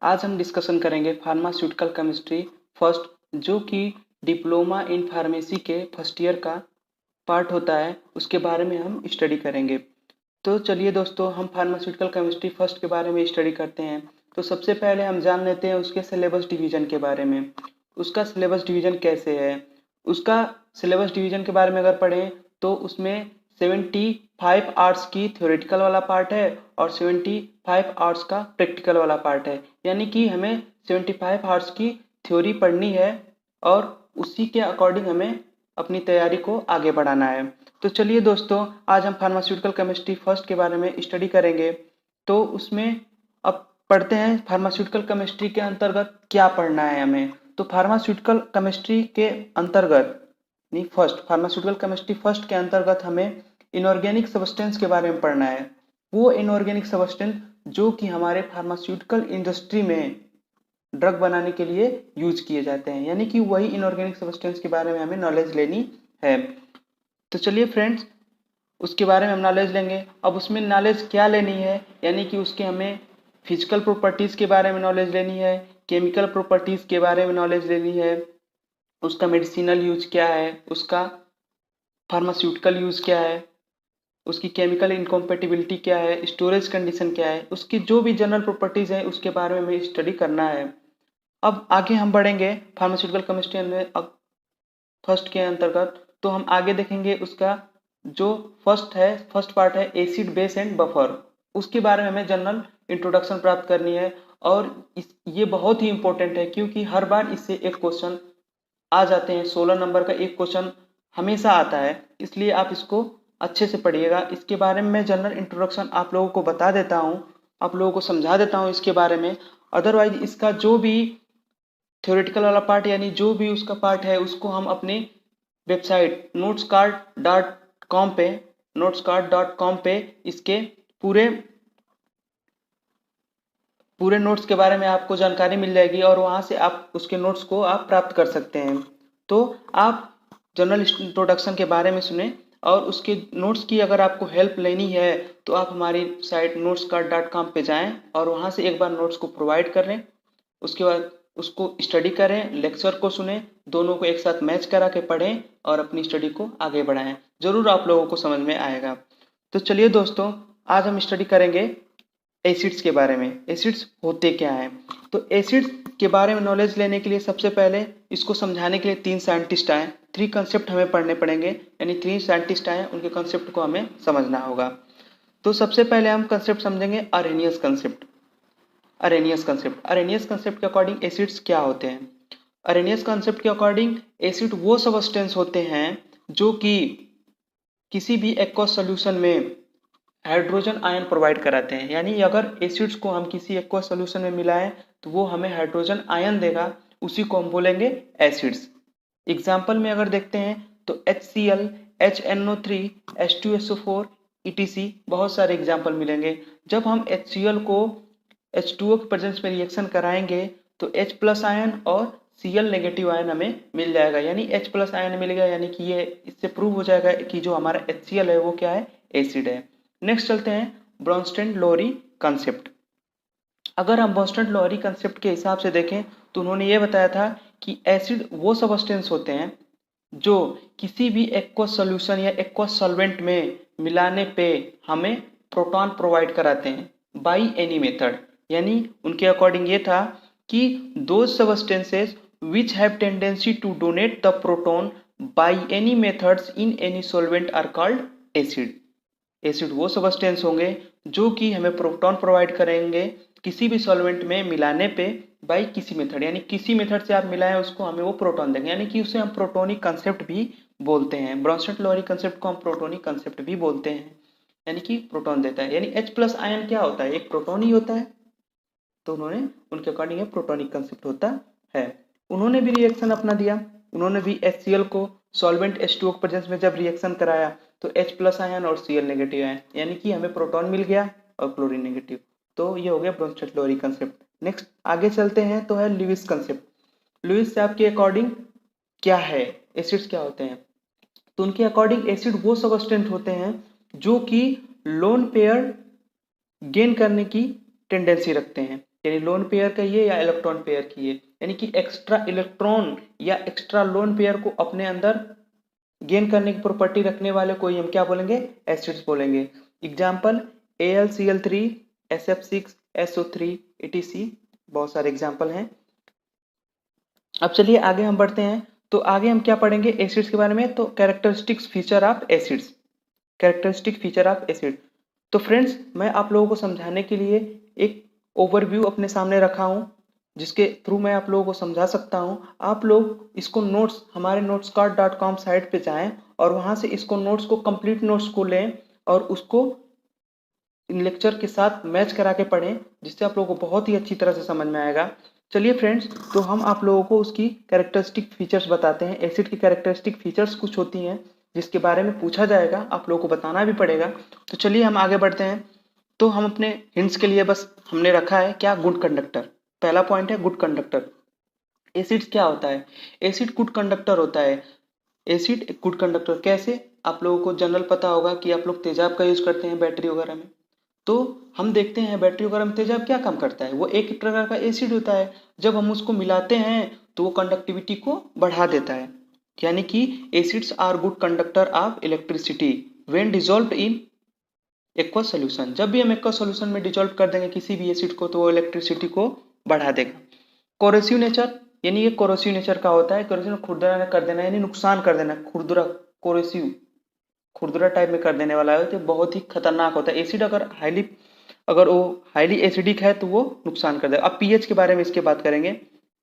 आज हम डिस्कशन करेंगे फार्मास्यूटिकल केमिस्ट्री फर्स्ट, जो कि डिप्लोमा इन फार्मेसी के फर्स्ट ईयर का पार्ट होता है। उसके बारे में हम स्टडी करेंगे। तो चलिए दोस्तों, हम फार्मास्यूटिकल केमिस्ट्री फर्स्ट के बारे में स्टडी करते हैं। तो सबसे पहले हम जान लेते हैं उसके सिलेबस डिवीजन के बारे में। उसका सिलेबस डिवीजन कैसे है। उसका सिलेबस डिवीजन के बारे में अगर पढ़ें तो उसमें 75 आवर्स की थ्योरेटिकल वाला पार्ट है और 75 आवर्स का प्रैक्टिकल वाला पार्ट है। यानी कि हमें 75 आवर्स की थ्योरी पढ़नी है और उसी के अकॉर्डिंग हमें अपनी तैयारी को आगे बढ़ाना है। तो चलिए दोस्तों, आज हम फार्मास्यूटिकल केमिस्ट्री फर्स्ट के बारे में स्टडी करेंगे। तो उसमें अब पढ़ते हैं फार्मास्यूटिकल केमिस्ट्री के अंतर्गत क्या पढ़ना है हमें। तो फार्मास्यूटिकल केमिस्ट्री के अंतर्गत नहीं, फर्स्ट फार्मास्यूटिकल केमिस्ट्री फर्स्ट के अंतर्गत हमें इनऑर्गेनिक सब्सटेंस के बारे में पढ़ना है। वो इनऑर्गेनिक सब्सटेंस जो कि हमारे फार्मास्यूटिकल इंडस्ट्री में ड्रग बनाने के लिए यूज किए जाते हैं, यानी कि वही इनऑर्गेनिक सब्सटेंस के बारे में हमें नॉलेज लेनी है। तो चलिए फ्रेंड्स, उसके बारे में हम नॉलेज लेंगे। अब उसमें नॉलेज क्या लेनी है, यानी कि उसके हमें फिजिकल प्रॉपर्टीज़ के बारे में नॉलेज लेनी है, केमिकल प्रॉपर्टीज़ के बारे में नॉलेज लेनी है, उसका मेडिसिनल यूज क्या है, उसका फार्मास्यूटिकल यूज क्या है, उसकी केमिकल इनकॉम्पेटिबिलिटी क्या है, स्टोरेज कंडीशन क्या है, उसकी जो भी जनरल प्रॉपर्टीज़ है उसके बारे में हमें स्टडी करना है। अब आगे हम बढ़ेंगे फार्मास्यूटिकल केमिस्ट्री में फर्स्ट के अंतर्गत। तो हम आगे देखेंगे उसका जो फर्स्ट पार्ट है एसिड बेस एंड बफर। उसके बारे में हमें जनरल इंट्रोडक्शन प्राप्त करनी है। और ये बहुत ही इंपॉर्टेंट है क्योंकि हर बार इससे एक क्वेश्चन आ जाते हैं। 16 नंबर का एक क्वेश्चन हमेशा आता है, इसलिए आप इसको अच्छे से पढ़िएगा। इसके बारे में मैं जनरल इंट्रोडक्शन आप लोगों को बता देता हूँ, आप लोगों को समझा देता हूँ इसके बारे में। अदरवाइज इसका जो भी थ्योरेटिकल वाला पार्ट यानी जो भी उसका पार्ट है उसको हम अपनी वेबसाइट notes.com पे इसके पूरे पूरे नोट्स के बारे में आपको जानकारी मिल जाएगी और वहाँ से आप उसके नोट्स को आप प्राप्त कर सकते हैं। तो आप जनरल इंट्रोडक्शन के बारे में सुने और उसके नोट्स की अगर आपको हेल्प लेनी है तो आप हमारी साइट notescard.com पे जाएं और वहाँ से एक बार नोट्स को प्रोवाइड कर लें। उसके बाद उसको स्टडी करें, लेक्चर को सुने, दोनों को एक साथ मैच करा के पढ़ें और अपनी स्टडी को आगे बढ़ाएं। जरूर आप लोगों को समझ में आएगा। तो चलिए दोस्तों, आज हम स्टडी करेंगे एसिड्स के बारे में। एसिड्स होते क्या हैं। तो एसिड्स के बारे में नॉलेज लेने के लिए सबसे पहले इसको समझाने के लिए 3 साइंटिस्ट आए, 3 कंसेप्ट हमें पढ़ने पड़ेंगे, यानी 3 साइंटिस्ट आए, उनके कंसेप्ट को हमें समझना होगा। तो सबसे पहले हम कंसेप्ट समझेंगे अरेनियस कंसेप्ट। अरेनियस कंसेप्ट के अकॉर्डिंग एसिड्स क्या होते हैं। अरेनियस कंसेप्ट के अकॉर्डिंग एसिड वो सब्सटेंस होते हैं जो कि किसी भी एक्वस सॉल्यूशन में हाइड्रोजन आयन प्रोवाइड कराते हैं। यानी अगर एसिड्स को हम किसी एक्वस सॉल्यूशन में मिलाएं तो वो हमें हाइड्रोजन आयन देगा, उसी को हम बोलेंगे एसिड्स। एग्जाम्पल में अगर देखते हैं तो HCl, HNO3, H2SO4 ETC बहुत सारे एग्जाम्पल मिलेंगे। जब हम HCl को H2O के प्रेजेंस में रिएक्शन कराएंगे तो H प्लस आयन और Cl नेगेटिव आयन हमें मिल जाएगा, यानी H प्लस आयन मिलेगा, यानी कि ये इससे प्रूव हो जाएगा कि जो हमारा HCl है वो क्या है, एसिड है। नेक्स्ट चलते हैं ब्रोंस्टेड-लोरी कंसेप्ट। अगर हम ब्रोंस्टेड-लोरी कंसेप्ट के हिसाब से देखें तो उन्होंने ये बताया था कि एसिड वो सब्सटेंस होते हैं जो किसी भी एक्वस सॉल्यूशन या एक्वस सॉल्वेंट में मिलाने पे हमें प्रोटॉन प्रोवाइड कराते हैं बाई एनी मेथड। यानी उनके अकॉर्डिंग ये था कि दो substances which have tendency to donate the proton by any methods in any solvent are called acid. Acid वो सब्सटेंस होंगे जो कि हमें प्रोटॉन प्रोवाइड करेंगे किसी भी सॉल्वेंट में मिलाने पे बाई किसी मेथड, यानी किसी मेथड से आप मिलाएं उसको हमें वो प्रोटॉन देंगे, यानी कि उसे हम प्रोटोनिक कंसेप्ट भी बोलते हैं। ब्रोंस्टेड-लोरी कंसेप्ट को हम प्रोटोनिक कंसेप्ट भी बोलते हैं, यानी कि प्रोटॉन देता है। यानी H प्लस आयन क्या होता है, एक प्रोटॉन ही होता है। तो उन्होंने उनके अकॉर्डिंग ये प्रोटोनिक कंसेप्ट होता है। उन्होंने भी रिएक्शन अपना दिया, उन्होंने भी HCl को सॉल्वेंट H2O के प्रेजेंस में जब रिएक्शन कराया तो H प्लस आयन और Cl नेगेटिव आयन, यानी कि हमें प्रोटॉन मिल गया और क्लोरीन नेगेटिव। तो ये हो गया ब्रोंस्टेड-लोरी कंसेप्ट। नेक्स्ट आगे चलते हैं तो है लुईस कंसेप्ट। लुईस साहब के अकॉर्डिंग क्या है, एसिड्स क्या होते हैं। तो उनके अकॉर्डिंग एसिड वो सब्सटेंट होते हैं जो कि लोन पेयर गेन करने की टेंडेंसी रखते हैं। यानी लोन पेयर कहिए या इलेक्ट्रॉन पेयर कहिए, यानी कि एक्स्ट्रा इलेक्ट्रॉन या एक्स्ट्रा लोन पेयर को अपने अंदर गेन करने की प्रॉपर्टी रखने वाले को ही हम क्या बोलेंगे, एसिड्स बोलेंगे। Example AlCl3, SF6, SO3 etc, बहुत सारे एग्जाम्पल हैं। अब चलिए आगे हम बढ़ते हैं। तो आगे हम क्या पढ़ेंगे एसिड्स के बारे में, तो characteristics feature of acids, characteristic feature of acid. तो फ्रेंड्स मैं आप लोगों को समझाने के लिए एक ओवरव्यू अपने सामने रखा हूं, जिसके थ्रू मैं आप लोगों को समझा सकता हूं। आप लोग इसको नोट्स हमारे notescard.com साइट पे जाएं और वहां से इसको नोट्स को कंप्लीट नोट्स को लें और उसको लेक्चर के साथ मैच करा के पढ़ें, जिससे आप लोगों को बहुत ही अच्छी तरह से समझ में आएगा। चलिए फ्रेंड्स, तो हम आप लोगों को उसकी कैरेक्टरिस्टिक फीचर्स बताते हैं। एसिड की कैरेक्टरिस्टिक फीचर्स कुछ होती हैं जिसके बारे में पूछा जाएगा, आप लोगों को बताना भी पड़ेगा। तो चलिए हम आगे बढ़ते हैं। तो हम अपने हिंट्स के लिए बस हमने रखा है क्या, गुड कंडक्टर। पहला पॉइंट है गुड कंडक्टर। एसिड क्या होता है, एसिड गुड कंडक्टर होता है। एसिड एक गुड कंडक्टर कैसे, आप लोगों को जनरल पता होगा कि आप लोग तेजाब का यूज करते हैं बैटरी वगैरह में। तो हम देखते हैं बैटरी वगैरह में तेजाब क्या काम करता है, वो एक प्रकार का एसिड होता है। जब हम उसको मिलाते हैं तो वो कंडक्टिविटी को बढ़ा देता है। यानी कि acids are good conductor of electricity when dissolved in aqueous solution. जब भी हम एक्वस सोल्यूशन में डिजोल्व कर देंगे किसी भी एसिड को तो वो इलेक्ट्रिसिटी को बढ़ा देगा। कोरोसिव नेचर, यानी ये कोरोसिव नेचर का होता है। कोरोसिव खुरदरा कर देना यानी नुकसान कर देना, खुरदरा कोरोसिव खुरदरा टाइप में कर देने वाला है, तो बहुत ही खतरनाक होता है। एसिड अगर वो हाईली एसिडिक है तो वो नुकसान कर देगा। अब पीएच के बारे में इसके बात करेंगे,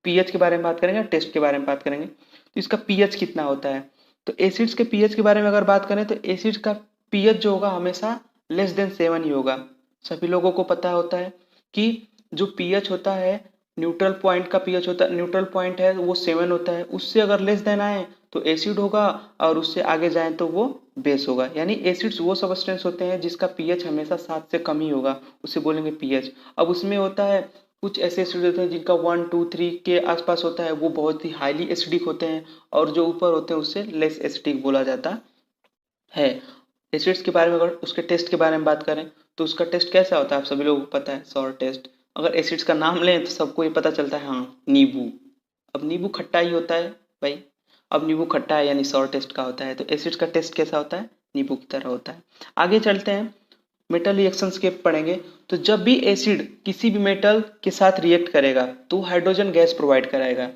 पीएच के बारे में बात करेंगे, टेस्ट के बारे में बात करेंगे। तो इसका पीएच कितना होता है, तो एसिड्स के पीएच के बारे में अगर बात करें तो एसिड्स का पीएच जो होगा हमेशा लेस देन 7 ही होगा। सभी लोगों को पता होता है कि जो पीएच होता है न्यूट्रल पॉइंट का पीएच होता है, न्यूट्रल पॉइंट है वो 7 होता है। उससे अगर लेस देन आए तो एसिड होगा और उससे आगे जाएं तो वो बेस होगा। यानी एसिड्स वो सब्सटेंस होते हैं जिसका पीएच हमेशा 7 से कम ही होगा, उसे बोलेंगे पीएच। अब उसमें होता है कुछ ऐसे एसिड होते हैं जिनका 1, 2, 3 के आसपास होता है, वो बहुत ही हाईली एसिडिक होते हैं, और जो ऊपर होते हैं उससे लेस एसिडिक बोला जाता है। एसिड्स के बारे में अगर उसके टेस्ट के बारे में बात करें तो उसका टेस्ट कैसा होता है आप सभी लोगों को पता है, सॉर टेस्ट। अगर एसिड्स का नाम लें तो सबको ये पता चलता है, हाँ नींबू। अब नींबू खट्टा ही होता है भाई, अब नींबू खट्टा है यानी सॉर टेस्ट का होता है। तो एसिड्स का टेस्ट कैसा होता है, नींबू की तरह होता है। आगे चलते हैं, मेटल रिएक्शंस के पढ़ेंगे। तो जब भी एसिड किसी भी मेटल के साथ रिएक्ट करेगा तो हाइड्रोजन गैस प्रोवाइड कराएगा।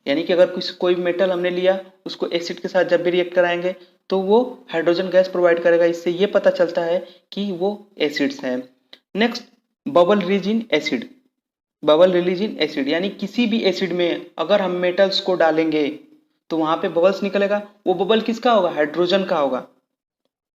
यानी कि अगर कोई मेटल हमने लिया उसको एसिड के साथ जब भी रिएक्ट कराएंगे तो वो हाइड्रोजन गैस प्रोवाइड करेगा। इससे ये पता चलता है कि वो एसिड्स हैं। Next, bubble release in acid. Bubble release in acid यानी किसी भी एसिड में अगर हम मेटल्स को डालेंगे तो वहां पे बबल्स निकलेगा। वो बबल किसका होगा, हाइड्रोजन का होगा।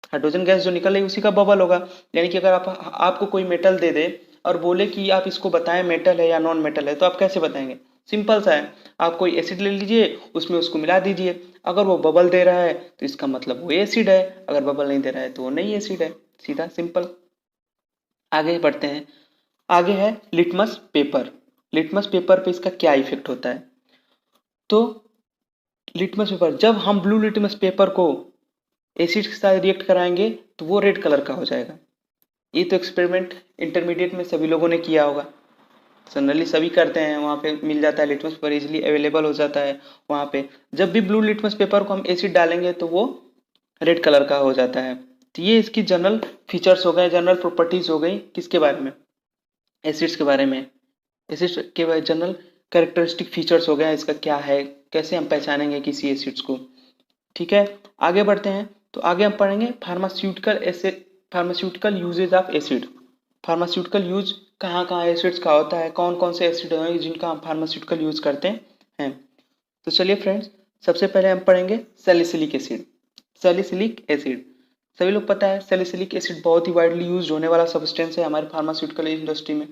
हाइड्रोजन गैस जो निकल रही है उसी का बबल होगा। यानी कि अगर आपको कोई मेटल दे दे और बोले कि आप इसको बताएं मेटल है या नॉन मेटल है, तो आप कैसे बताएंगे, सिंपल सा है, आप कोई एसिड ले लीजिए उसमें उसको मिला दीजिए। अगर वो बबल दे रहा है तो इसका मतलब वो एसिड है, अगर बबल नहीं दे रहा है तो वो नहीं एसिड है, सीधा सिंपल। आगे बढ़ते हैं, आगे है लिटमस पेपर। लिटमस पेपर पे इसका क्या इफेक्ट होता है, तो लिटमस पेपर, जब हम ब्लू लिटमस पेपर को एसिड के साथ रिएक्ट कराएंगे तो वो रेड कलर का हो जाएगा। ये तो एक्सपेरिमेंट इंटरमीडिएट में सभी लोगों ने किया होगा, जनरली सभी करते हैं, वहाँ पे मिल जाता है लिटमस पेपर, इजीली अवेलेबल हो जाता है। वहाँ पे जब भी ब्लू लिटमस पेपर को हम एसिड डालेंगे तो वो रेड कलर का हो जाता है। तो ये इसकी जनरल फीचर्स हो गए, जनरल प्रॉपर्टीज हो गई, किसके बारे में, एसिड्स के बारे में। एसिड्स के जनरल कैरेक्टरिस्टिक फीचर्स हो गए, इसका क्या है, कैसे हम पहचानेंगे किसी एसिड्स को। ठीक है, आगे बढ़ते हैं। तो आगे हम पढ़ेंगे pharmaceutical uses of acid. Pharmaceutical use कहाँ कहाँ एसिड्स का होता है, कौन कौन से एसिड हैं जिनका हम फार्मास्यूटिकल यूज करते हैं। तो चलिए फ्रेंड्स, सबसे पहले हम पढ़ेंगे सैलिसिलिक एसिड। सैलिसिलिक एसिड, सभी लोग पता है सैलिसिलिक एसिड बहुत ही वाइडली यूज होने वाला सब्सटेंस है हमारे फार्मास्यूटिकल इंडस्ट्री में,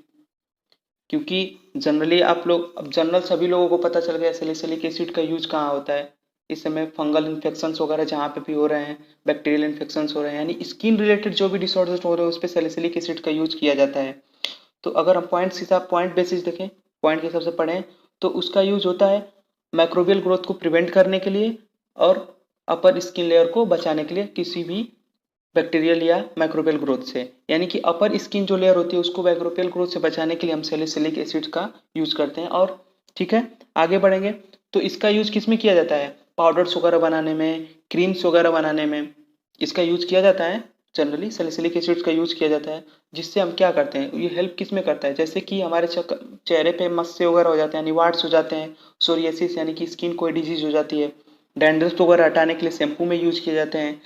क्योंकि जनरली आप लोग, अब जनरल सभी लोगों को पता चल गया सैलिसिलिक एसिड का यूज कहाँ होता है। इस समय फंगल इन्फेक्शंस वगैरह जहाँ पे भी हो रहे हैं, बैक्टीरियल इन्फेक्शंस हो रहे हैं, यानी स्किन रिलेटेड जो भी डिसऑर्डर्स हो रहे हैं उस पर सैलिसिलिक एसिड का यूज किया जाता है। तो अगर हम पॉइंट बेसिस देखें, पॉइंट के हिसाब से पढ़ें, तो उसका यूज होता है माइक्रोबियल ग्रोथ को प्रिवेंट करने के लिए और अपर स्किन लेयर को बचाने के लिए किसी भी बैक्टीरियल या माइक्रोबियल ग्रोथ से, यानी कि अपर स्किन जो लेयर होती है उसको माइक्रोबियल ग्रोथ से बचाने के लिए हम सैलिसिलिक एसिड का यूज करते हैं। और ठीक है, आगे बढ़ेंगे तो इसका यूज किस में किया जाता है? पाउडर्स वगैरह बनाने में, क्रीम्स वगैरह बनाने में इसका यूज किया जाता है। जनरली सैलिसिलिक एसिड का यूज किया जाता है, जिससे हम क्या करते हैं, ये हेल्प किस में करता है, जैसे कि हमारे चेहरे पे मस्से वगैरह हो जाते हैं, यानी वार्ड्स हो जाते हैं, सोरियासिस यानी कि स्किन कोई डिजीज हो जाती है, डैंड्रफ वगैरह हटाने के लिए शैम्पू में यूज किए जाते हैं,